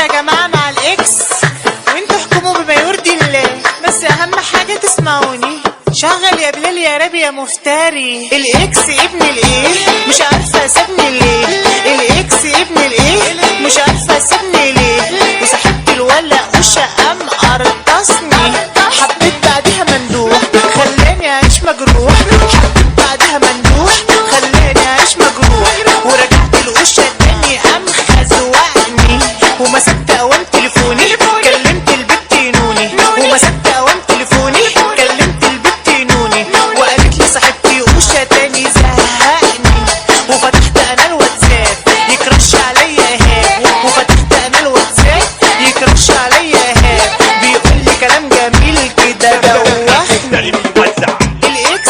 يا جماعة مع الإكس، وانتوا احكموا بما يرضي الله، بس أهم حاجة تسمعوني. شغل يا بلال يا رابي يا مفتري. الإكس ابن الإيه مش عارفة سابني ليه، الإكس ابن الإيه مش عارفة سابني ليه، وصاحبت الولا وشا قام قرطسني، حبيت بعدها مندوح خلاني أعيش مجروح، حبيت بعدها مندوح خلاني أعيش مجروح، ورجعت القشة تاني قام خزوقني، ومسكت قوام تليفوني كلمت البت نوني، ومسكت قوام تليفوني كلمت البت نوني، وقالت لي صاحبتي قشة تاني زهقني، وفتحت انا الواتساب يكرش عليا ايهاب، وفتحت انا الواتساب يكرش عليا ايهاب، بيقول لي كلام جميل كده دوخني. الاكس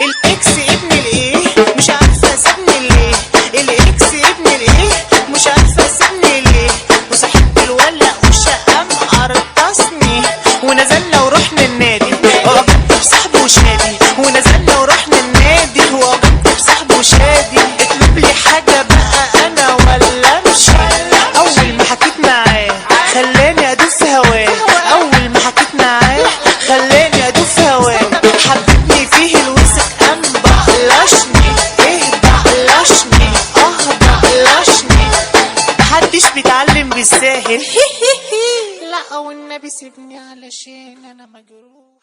الاكس ابن الايه مش عارفه سابني ليه، الاكس ابن الايه مش عارفه سابني ليه، وصاحبت الولا وشا قام قرطسني، ونزلنا ورحنا النادي وقابلت بصاحبه وشادي، ونزلنا ورحنا النادي وقابلت بصاحبه وشادي، اطلب لي حاجه بقى انا ولا امشي، اول ما حكيت معاه خلاني ادوب في هواه، اول ما حكيت معاه خلاني ادوب في هواه، حببني فيه الوسخ قام بقلشني، ايه بقلشني بقلشني، محدش بيتعلم بالساهل. لا والنبي سيبني علشان انا مجروح.